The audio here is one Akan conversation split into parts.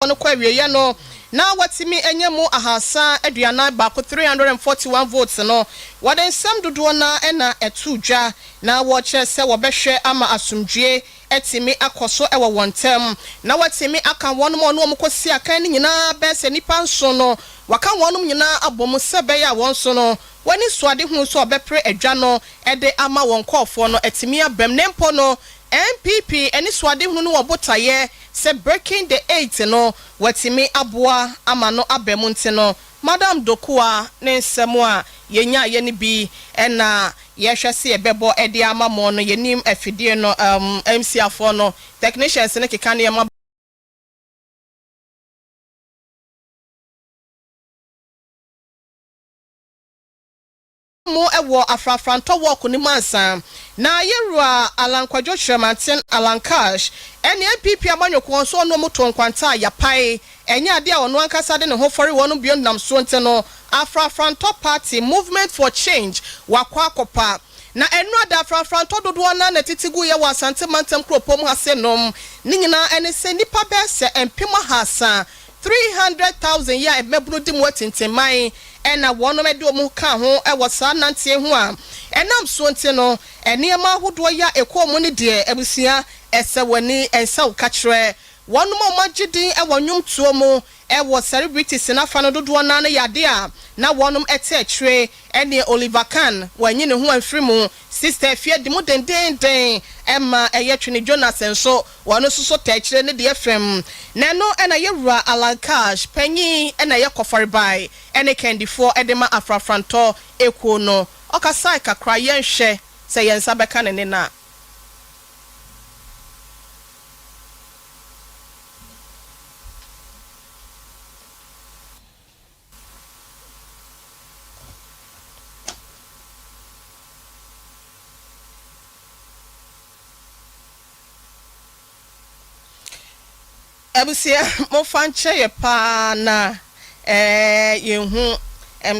no kwa wie no na watimi enyemu ahasa aduana ba ko 341 votes no waden sam dodo na na etudwa na wo che se wo behwe ama asumdwe etimi akoso ewo wontem na watimi aka wonom ono omkosi aka ni nyina be se nipa nso no waka wonom nyina abom sebe ya wonso no wani suade hu so obepre adwa no ede ama won kofo no etimi abem nempo no MPP eni suade hu no wobotaye se breaking the 8 no watimi aboa ama no abem nti no Madam Dokua ne nsemo a yenya ye ni bi ena ye hwese ye bebo ede ama mo no yenim afidie no MC afo no technicians ne keka ne ma mo ewo afrafranto work ni mansa na yerua alankwadwo hwematen alankash ene MPP amanyoko so no moto nkwanta ya pai enye ade a ono ankasa de ne hofori wono beyond nam so nte no afrafranto party movement for change wakwa akopa na enu ada afrafranto dodo na titigu ye wasante mantem kropom hasenom ni nyina ene se nipa be se empima hasa 300,000 ya emebunu di mwetintemai ena wono mede omu ka ho ewo saa nantie ho a enam so nte no eniema hodo ya ekomu ne de abusia esewani ensaw kachre wono mo magidi ewo nwum tuo mu ewo celebrities na fa no dodo na na yade a na wonom etechre ene Oliver Khan wanyi ne ho afiri mu sister fie di mu dendenden emma eyetwene Jonas enso wono soso techre ne de efrem na no ena yewura alankash panyi ena yekofari bai ene kendifo edema afrafranto ekuo no okasai kakra yenhwe se yensa beka ne na Abusia mo fanche ye pa na yehu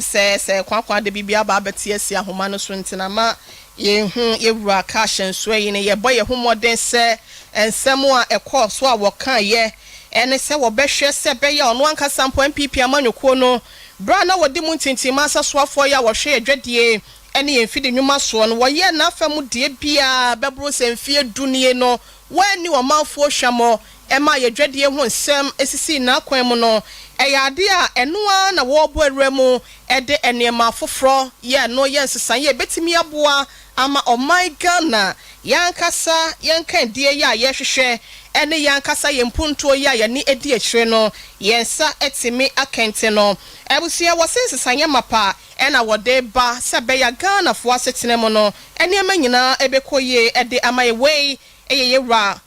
se kwakwa de bibia ba betie si ahoma no so ntina ma yehu yewura ka hyenso yi ne ye boye homoden se ensemo a ekọ so a wokan ye ene se wo behwe se be ya ono anka sampo MPP amanyoko no bra na wodi mu ntintima asasoafo ya wo hwe adwadie ene ye mfidi nwuma so no wo ye na afam de bia bebro se mfie dunie no wani wo manfo hwamo ema ye dwade ho nsem esisi na kwan mu no eyade a enoa na wo bo awremu ede enema foforo ye no ye nsesan ye betimi aboa ama my Ghana yankasa yankan die ya ye hwehwe ene yankasa ye mpuntuo ya ye ni edi ehire no yensa etimi akente no ebusia wosensesan ye mapa ena wode ba sebe ya Ghana fo asetene mu no ene manyina ebekoye ede ama ye wei eye ra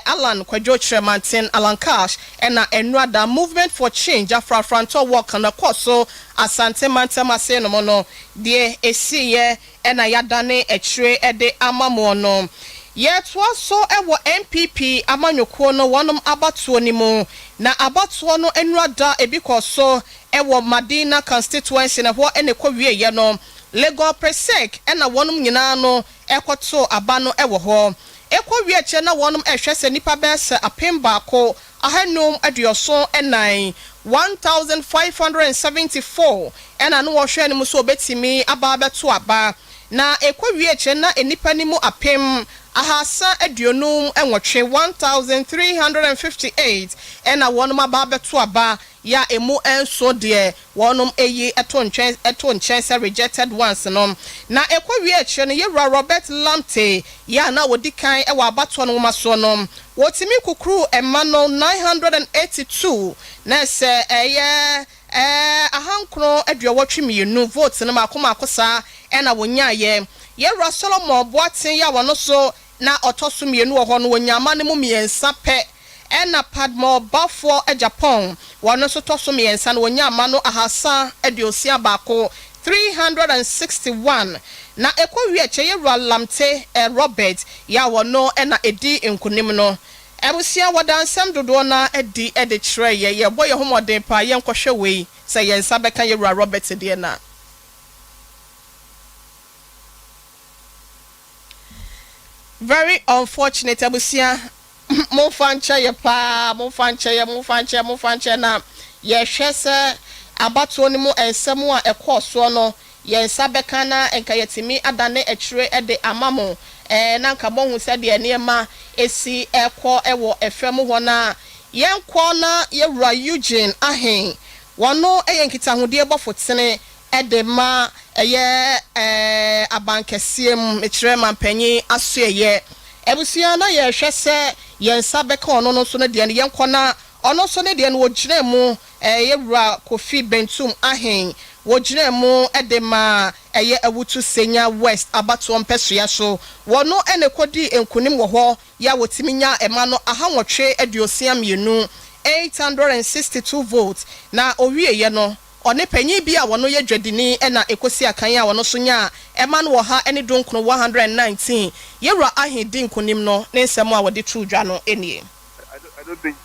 Alan Kwadwo Chremantin Alankash ena enrada movement for change afrafranto work na koso asante mantama se no mono de esiye ena yadane echre ede amamo no yetwa so ewo MPP amanyoko no wonom abatuo ni mu na abatuo no enrada ebikoso ewo Madina constituency na ho ene kowie ye no Lagos Presec ena wonom nyina no ekoto abano ewo ho ekwa wieche na wonom ehwese nipa bese apemba ko ahanum adioso enan 1574 ena no wo hwe ne muso obetimi aba beto aba na ekwa wieche na enipa ni mu apem ahasa adionum enwotwe 1358 ena wonom aba beto aba ya emu enso de wonom eyi eto nchen se rejected ones no na ekwa wieche no ye Robert Lamte ya na wodikan ewa abato no maso no wotimi kukuru emano 982 na se eye ahankro aduawotwe mienu vote no makoma akosa ena wonya ye Solomon Boatin ya wono so na otoso mienu wo ho no wonyama ne mu miensa pe ena Padmo Bafo Japan wono so toso miensa no wonyama no ahasa adiosia bako 361 na ekwa wieche ye Lamte Robert ya wono ena edi enkunim no ebusia wodansam dodo na edi kire ye boye homode pa ye nkohwe wei se ye nsa beka ye Robert de na very unfortunate abusia mo fanche ye pa mo fanche na ye hwe se abato ni mu ensem a ekoso no ye nsa beka na enka yetimi adane ekire ede amamo na nka bohu se de niema esi ekọ ewo efem ho na yenkọ na yewura Eugene ahen wono eyenkita hode bofotene ede ma eye abankesiem ekire mampanyi asoye ebusia na ye hwe se yensa beka ono no so na de yenkọ na ono so ne de no wogire mu yewura Kofi Bentum ahen wogire mu edema eye awutu Senya West abato mpesua so wono enekodi enkunim wo ho ya wotiminya ema no ahanwotwe aduosia mienu 862 votes na owie ye no one panyi bi a wono ye dwadini na ekosi akan a wono so nya ema no wo ha ene donkono 119 yewura ahen din kunim no ne nsem a wode trudwa no enie. I don't think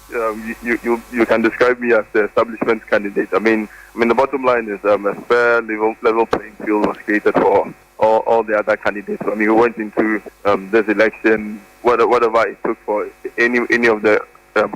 you can describe me as the establishment candidate. I mean the bottom line is a fair level playing field was created for all the other candidates. I mean, we went into this election, whatever it took for any of the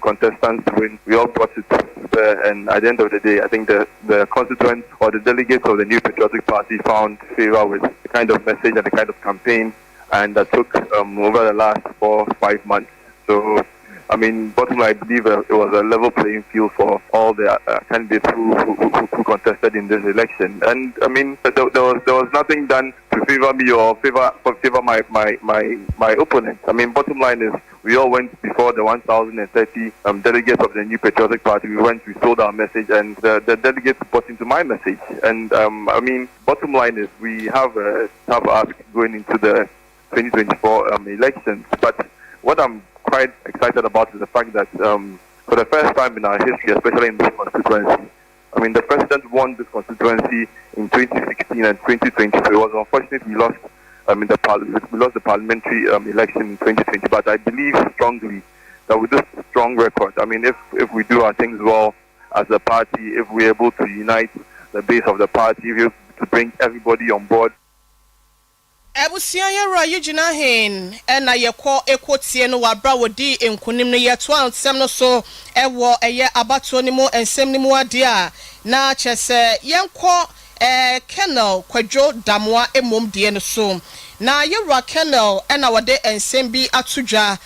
contestants to win. We all brought it to bear, and at the end of the day, I think the constituents or the delegates of the New Patriotic Party found favor with the kind of message and the kind of campaign, and that took over the last 4 or 5 months. So, I mean, bottom line, I believe it was a level playing field for all the candidates who contested in this election. And I mean, there was nothing done to favor me or favor my opponent. I mean, bottom line is we all went before the 1,030 delegates of the New Patriotic Party. We sold our message, and the delegates bought into my message. And I mean, bottom line is we have a tough ask going into the 2024 elections. But what I'm quite excited about is the fact that for the first time in our history, especially in this constituency, I mean, the president won this constituency in 2016 and 2020. So it was unfortunate we lost the parliamentary election in 2020. But I believe strongly that with this strong record, I mean, if we do our things well as a party, if we're able to unite the base of the party, if we're able to bring everybody on board. Ebusia yewura Eugene ahen na yekọ ekotie no wabra wodi enkunim no yeto ansem no so ewo eye abato ni mu ensem ni mu ade a na chese yenkọ Colonel Kwadwo Damoa emom de no so na yewura Colonel na wode ensem bi atudwa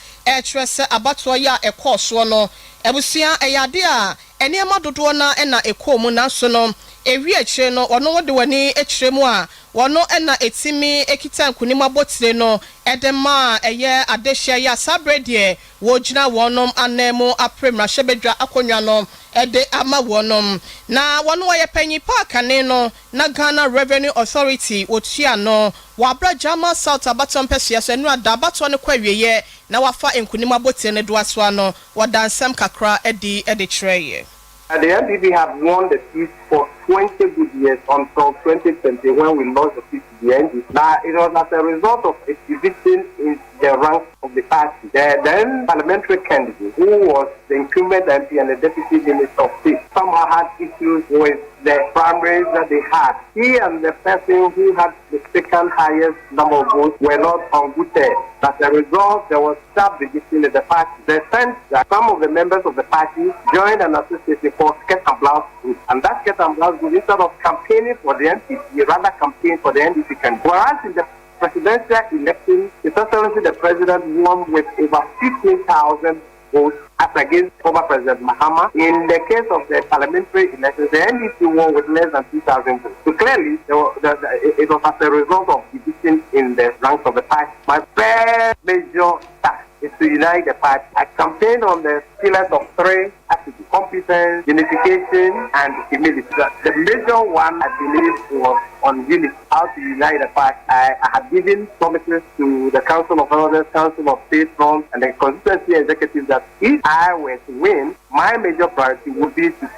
chese abato ya ekoso no ebusia eyade a enema dodo na ekomu na so no ewi eche no ono wode wani echiremu a wono na etimi ekita nkunima botire no edema eye adehia ya sabrede wogina wonom anemu apremra shebedwa akonwa no ede ama wonom na wono waye panyi park ane no na Ghana Revenue Authority otua no wabra jama South abaton pesia so enu ada abaton ne kwawieye na wafa nkunima botire ne do aso ano wadansem kakra edi treye. The NPP have won the seat for 20 good years until 2020 when we lost the seat to the NDC. Now, it was as a result of a division in the ranks of the party. The then parliamentary candidate, who was the incumbent MP and the deputy minister of state, somehow had issues with the primaries that they had. He and the person who had the second highest number of votes were not on good terms. As a result, there was sharp division in the party. The sense that some of the members of the party joined an association called Skirt and Blouse Group. And that Skirt and Blouse Group, instead of campaigning for the NDC, rather campaigned for the NDC candidate. Whereas in the presidential election, His Excellency the President won with over 15,000 votes as against former President Mahama. In the case of the parliamentary elections, the NDC won with less than 2,000 votes. So clearly, it was as a result of division in the ranks of the party. My first major task is to unite the party. I campaigned on the pillars of three attitudes: competence, unification, and humility. The major one, I believe, was on unity, how to unite the party. I had given promises to the Council of Elders, Council of State Front, and the constituency executive that if I were to win, my major priority would be to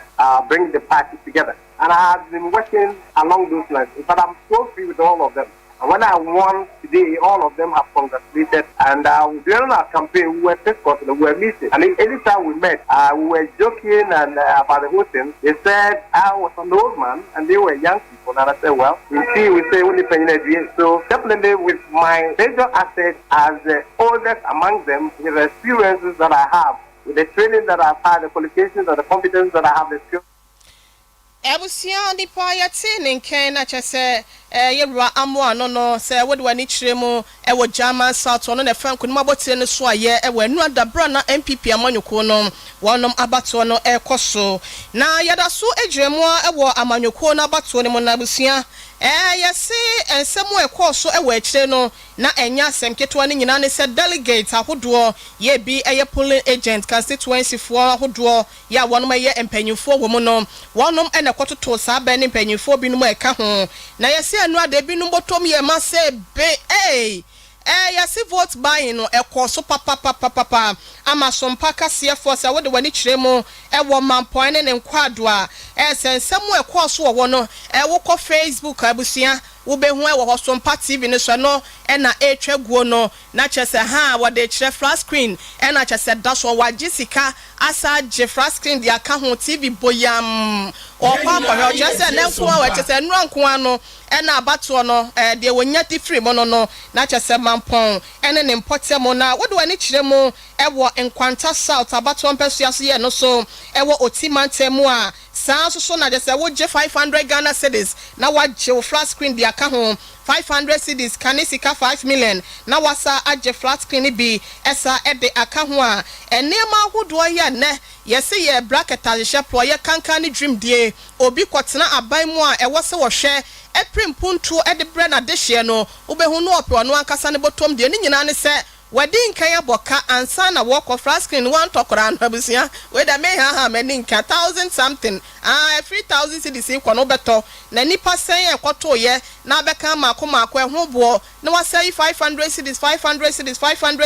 bring the party together. And I have been working along those lines. But I'm so free with all of them. And when I won today, all of them have congratulated. And during our campaign, we were discussing, we were meeting. And anytime we met, we were joking and about the whole thing. They said I was an old man and they were young people. And I said, well, we say only penny a day. So definitely with my major asset as the oldest among them, with the experiences that I have, with the training that I've had, the qualifications and the competence that I have, the skills. Ebusia nipa yate nenken na chese yewura amo ano no se wode wani kiremu ewo German South no na franco no abotire ne so aye ewo anu adabra na MPP amanyoko no wonom abato no ekoso na yada so ejremu ewo amanyoko na abato ne mo na busia yesi ensemu ekoso ewo akire no na enya semketo ne nyina ne se delegate ahodo ye bi eye polling agent constituency for ahodo ya wonom eye empanyufo wo mo no wonom ene kototo sa ba ne empanyufo bi no mo eka ho na yesi anu ade bi no botom ye ma se be yesi vote buying no ekoso papa ama Sompa kase force wode wani kiremu ewo mampon ne nkwado a sensemu ekoso wo no wokọ Facebook abusia wo be hu ewo Sompa TV ne so no na etwaguo no na chese ha wode kire flat screen na chese daso wagisika asa je flat screen dia ka ho TV boyam okwa kwa chese ne nko wa chese nura nko ano na abato no de wonya free mo no na chese mampon ne importemo na wode wani kiremu ewo Nkwanta South abato mpeso aso ye no so ewo otimantemu a saa so na just wo je 500 Ghana cedis na wa je flat screen dia ka ho 500 cedis kanisika 5 million na wasa age flat screen bi esa ede aka ho a enema ahodo ye ne yesi ye bracket ahye pro ye kankan ni dream die obi kwotena aban mu a ewo se wo hwe eprim puntu ede bre na de hye no ubehu no ope ono akasa ne botom die ni nyina ne se Wadin kaya boka ansa na walk of flat screen one tokora no abusia we da me ha many nka 1000 something 3000 cedis kwa no beto na nipa sen ekoto ye na beka mako eho bo na wasai 500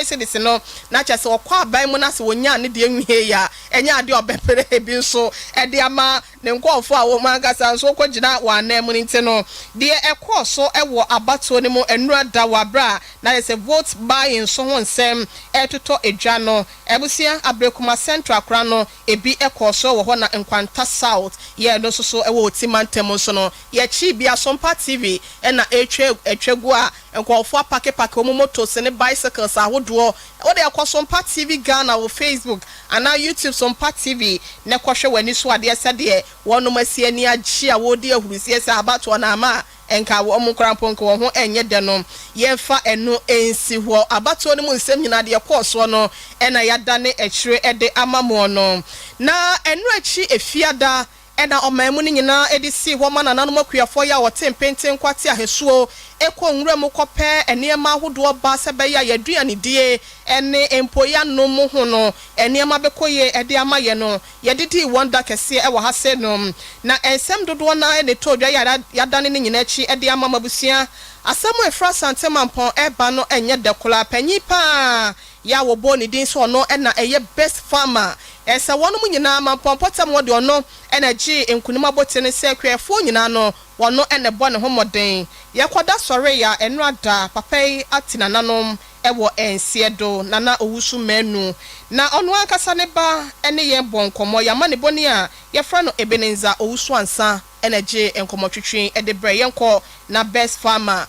cedis no na chese okwa aban mu na se wonya ne de enwie ya enya ade obepere ebi nso ede ama ne nkofo a wo mangasa nso kwagina wa na mu nti no de ekoso ewo abato ne mu enura da wabra na se vote buying so nsem etoto edwa no ebusia abrekuma central kra no ebi ekoso wo ho na Nkwanta South ye no so ewo otimantem so no ye chi bia Sompa TV na etwegu a nkofo apake omomotos ne bicycles ahodo wo de ekoso Sompa TV Ghana wo Facebook ana YouTube Sompa TV ne kohwe wani so ade sede wono masiani agye a wo de ahurusie se abato na ama enka wo omukramponko wo ho enye de no yemfa eno ensi ho abato ne mu nsem nyina de ekoso no na yadane ekire ede amamo no na enu achi efiada ena omamu ni nyina edisi ho ma nananom akuafo ya wote mpenten kwate ahesuo ekọ nwurem kope enema ahodo ba se be ya yaduane die ene empoya no mu ho no enema bekoye ede amaye no yedidi wonder kese e wo hase no na ensem dodo na ene to dwa yadane ni nyina achi ede amamabusia asemu efra santemampon eba no enye dekola panyi pa ya wo boni din so no na eye best farmer esa wono nyina mampompotam wo de ono energy enkunima botene se kwefo nyina no wono ene bo ne homoden yekoda sore ya enrada papai atina nanom ewo ensiedo nana owusu menu na ono akasa ne ba ene ye bonkomo ya mane boni a yefra no ebenenza owusu ansa energy enkomotwetwe ede bre yenko na best farmer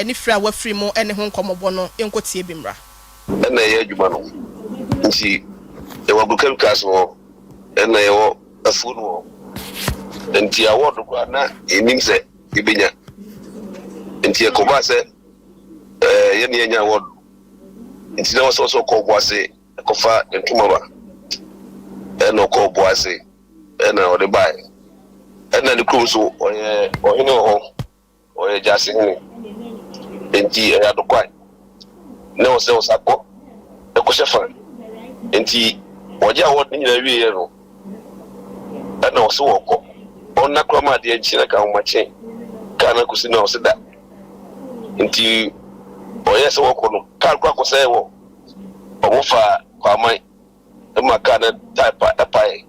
ni fra wafri mu ene ho nkomobo no enkotie bimra ena ye adwuma no nti ewa bukem kaso ena ye afunu wo nti awodo kwa na enim se ibenya nti e koba se ye ne nya awodo nti na so ko boase kofa ntuma ba ena ko boase ena ode bai ena ni kruso oye ohine ho oye jasini nti e adokwa na o se o sako e ko shefa enti oja wod ni na wiye no ana o se woko onna kroma de nchina ka umache kana kusina o se da enti oye se woko no ka kwa ko se wo o fa kwa mai e makana type apai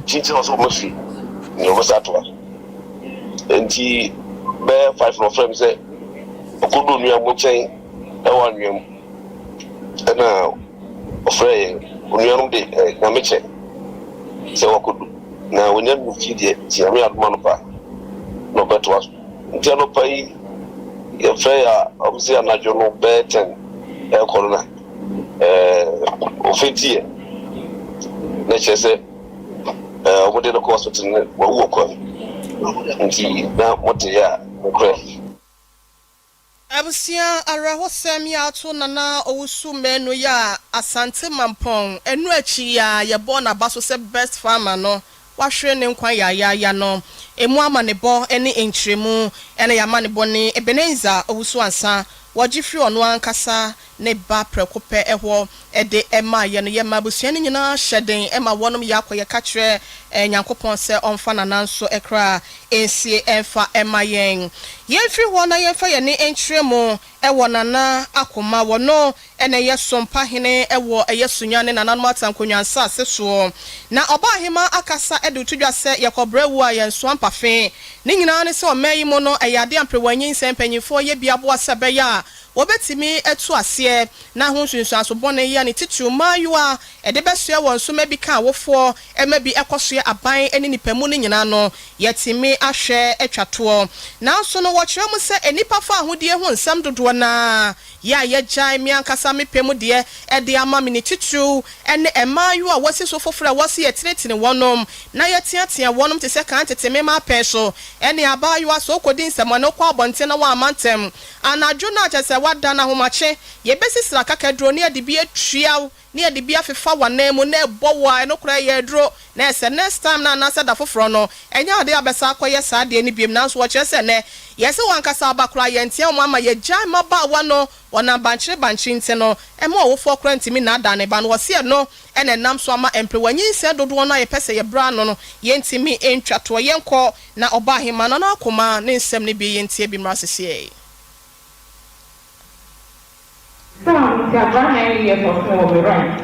chinchi o so mofi ni o sa to enti be 5 no frame say okudu nua mochen ewa nua na ofre nua no de na meche se wakudu na wonya mu fidie ti ame aduma no pa no beto aso nti no pa yi ye fre ya obzi anajo no beten corona ofetie na chese obode no ko hospital ne wo ko nti na mote ya okre Abusia arahosem ya to nana owusu menu ya asante mampong enu achi ya yebo na baso se best farmer no wahwe ne nkwan ya no emu ama ne bo ene entremu ene ya ma ne bo ne ebeneza owusu ansa wajifri ono ankasa ne ba prekope eho ede ema ye no ye mabusua ne nyina hyeden ema wonom yakoye ka kire nyankopon se onfa nananso ekra ensie enfa ema yen yemfri ho na yemfa ye ne entremu ewo nana akoma wono ene ye sompa hene ewo eye sunya ne nananom atankonwansa aseso na obahema akasa edu tudwa se yakobrewu a yenso ampafe ne nyina ne se omayi mo no eyade amprewanyin nsempanyifo ye biabo asebeya wobetimi etu ase na ho sunsun asobone ya ne titu mayua edebesua wonso mabi ka wofo emabi ekosoe aban eni nipamu ne nyina no yetimi ahwe etwato na so no wo kire mu se enipa fa ahodie ho nsam dodo na ya yegyan mi ankasa mepemu de ede ama me ne titu ene emayua wasi so fofora wasi yetinetine wonom na yetiatia wonom te se kan teteme ma peso ene abayua so kodi nsam na kwa abonte na wa amantem anadwo na chese wada na homache yebesisira kakadro ne ade bi atwiaw ne ade bi afefa wanemu na ebowa enokura ye dro na ese next time na anasa da foforo no enya ade abesa akoye saade ni biem na so wo chese ne yese wankasa abakura ye ntia mo ama ye gyan maba wano wana banchire nte no ema wofo kura ntimi na ada ne ba no wose no ene nam so ama emplewanyin se dodo no ye pese ye bra no ye ntimi entwato ye nko na obahema no na akoma ne nsem ne bi ye ntie bi mrasese Some Gavana years of no right.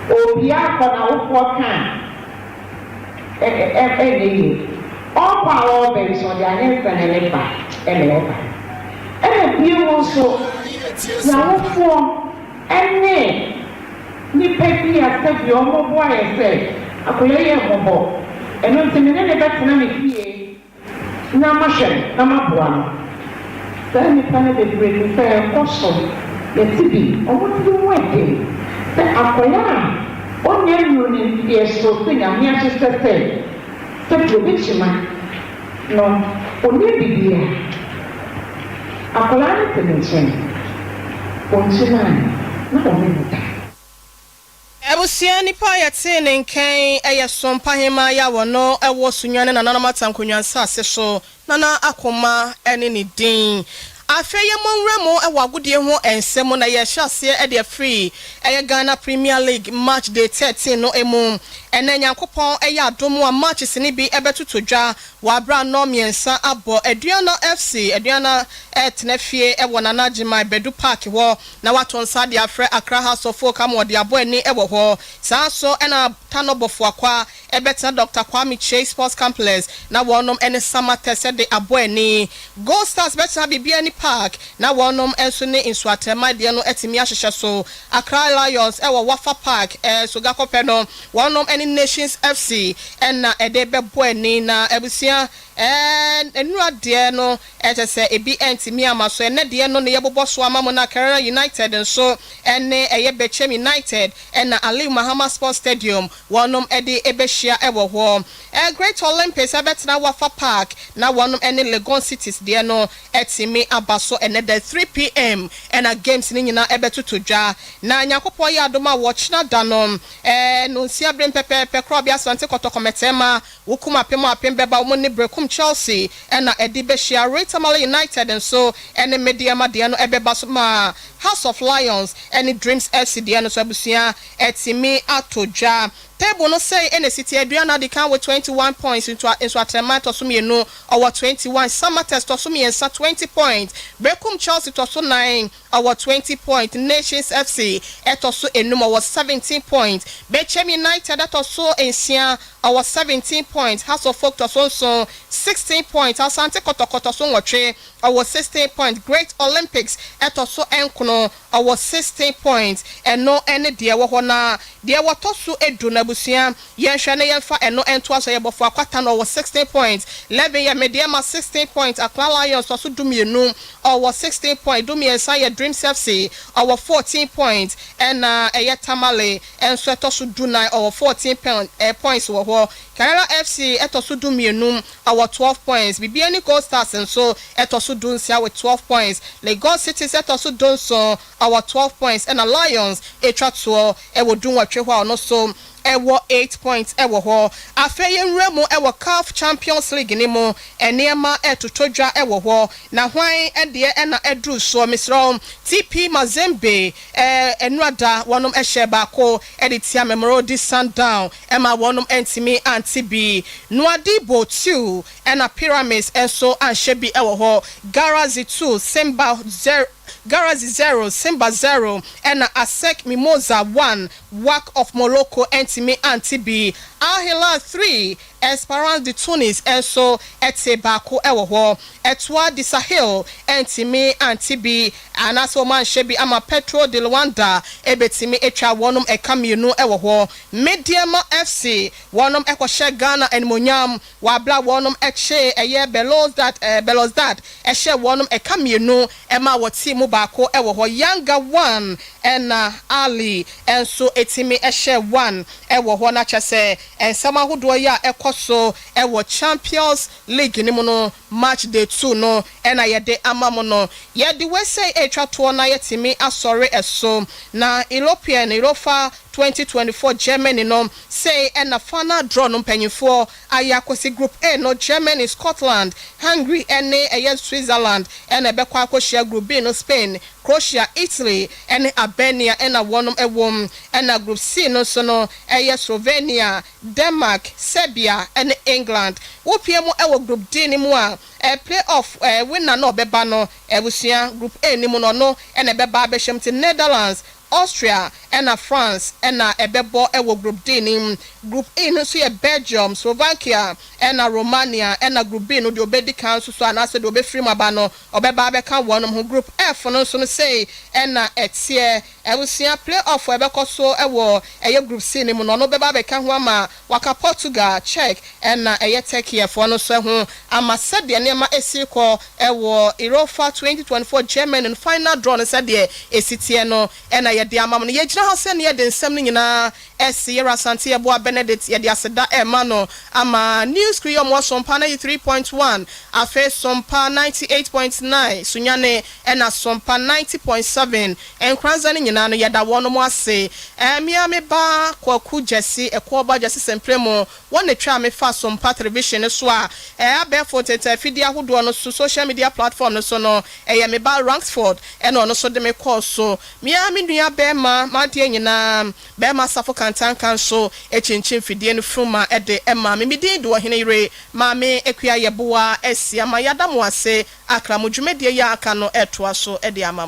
Obia for now for can. All power based on the answer and you also now for any Nipepi accept your mobile say a colleague mobile and not in any better than Namashan, Namabuan. Then you can be great fair custom. Let's see, I want to do one thing. The Akoya, on your union, yes, so thing, I'm here to say, take the witch man. No, only be here. Akoya, the nation. Onchiman, not only that. Ebusia nipa yate ne nkan eye sompa hema ya wono ewo sunwane na nanama tankonwansa aseso nana akoma ene ne din afeye monremo ewo agudie ho ensem na ye hyase e de free eye Ghana Premier League match day 13 no emu ene nyankopon eye adomo a match sini bi ebetutodwa wa bra no miensa abo Aduana FC Aduana etnefie ewo nana jima bedu park ho na watonsa de afre Accra House of Folk am de abo ani ewo ho sa so ena tanobofo akwa ebetna Dr. Kwame Chase Sports Complex na wonom ene samatese de abo ani Gold Stars betna bibia ni park na wonom enso ne insuatema de no etimi ahyehye so Accra Lions ewo Wafa Park so gakope no wonom ene Nations FC ena ede bebo ani na ebusia enura de no etese ebi entimi amaso ene de no ne yebobo so amamo na Carolina United nso ene eye Bechem United ena Ali Mahama Sports Stadium wonom ede ebehia ewo ho Great Olympics ebetna Wafa Park na wonom ene Legon Cities de no etimi abaso ene de 3 p.m. ena games ni nyina ebetutodwa na nyakopo ya adoma watchna danom no nsia brem pepe krobia sante kotokometema wukuma pemo apembeba umone brekum Chelsea ena edi beshia Retamale United and so ene mediama de no ebeba so ma House of Lions ene Dreams FC de no so abusia etimi atodwa table no say ene city Adriana de kan with 21 points into Atlanta to me no our 21 summer test to me and 20 points Bekum Chelsea to 9 our 20 points Nations FC etoso enum our 17 points Bechem United etoso ensia our 17 points House of Folk to so 16 points Asante Kotoko so watwe our 16 points Great Olympics etoso enkono our 16 points and no any dear wona dear watoso edu na busia yenhwe na yemfa eno ento aso yebofo akwata no our 16 points 11 ya mediama 16 points Akla Lions so dumienu our 16 points dumiensa ya Dreams FC our 14 points and Tamale and so etoso dunai our 14 points wo Canada FC etoso dumienu our 12 points Bibiani Gold Stars and so etoso dunsia with 12 points Lagos City etoso dunso our 12 points and Lions etwatso ewo dunwatwe ho no so ewo 8 points ewo ho afeye nremu ewo CAF Champions League ni mo enema etotodwa ewo ho na hwan ede na edru so misro TP Mazembe enuada wonom ehye baako editia Mamelodi Sundown ema wonom entimi antibi Nuadibo 2 ena Pyramids enso anshebi ewo ho Garazi 2 Simba 0 Garazi 0, Simba 0, and Asek Mimosa 1, Wak of Morocco, Entimi Antibi, Al Hilal 3, Esperance de Tunis, and so Etebako Ewo, Etwa de Sahel, Entimi Antibi, and Asoman Shebi Ama Petro de Luanda, Ebetimi Echa, Wonum Ekamino Ewo, Mediama FC, Wonum Ekoshe Ghana and Munyam, Wabla Wonum Eche, a year below that, Eshe Wonum Ekamino, Emma Watimu Bako Ewo, Younger 1, and Ali, and so Etimi Eshe 1, Ewo, Nacha say, and Sama Hudoya Ekoso, Ewo Champions League, Nimono, match day 2, no, and I de Amamono, yet the West say Echa Tuana Yetimi, Asore Eso, na European, Europa 2024 Germany no say and a final draw no penny for Ayakosi Group A no Germany, Scotland, Hungary, and Switzerland, and a Bequaco share Group B no Spain, Croatia, Italy, and Albania, and a one and a Group C no sono, Slovenia, Denmark, Serbia, and England. Upiemo ewo Group D ni mwa playoff winner no bebano ebusia Group A ni no and a beba beshem to Netherlands, Austria, and France, and Ebebo Ewo Group D in Group E no so Belgium, Slovakia, and Romania, and Group B no the obedi council so and also the obe free mabano obeba beka one who Group F no so say and etie ebusia playoff ebeko so ewo Group C ni no beba beka ho ama waka Portugal, Czech, and Turkey for no so ho ama said de nema esiko ewo Europa 2024 Germany and final draw no said de esitie no and de amam no ye gina ho se ne de nsem nyina Sierra Santia Boa Benedict ye de aseda emano ama news cream was Sompa 93.1 afa Sompa 98.9 sunyane ena Sompa 90.7 enkranza ne nyina no ye da wono mo ase miame ba kwaku jesi ekoba jesi sempremo won twa me fa Sompa television so a abefo tete fidi ahodo no social media platform no so no me ba Rangsford eno no so de me call so miame nua bema ma de nyina bema safo kantan kan so echinchin fidie no fruma ede ema me din do hene ire ma me ekua yeboa esia ma yada mo ase akra mo dwumedie ya aka no etoa so ede ama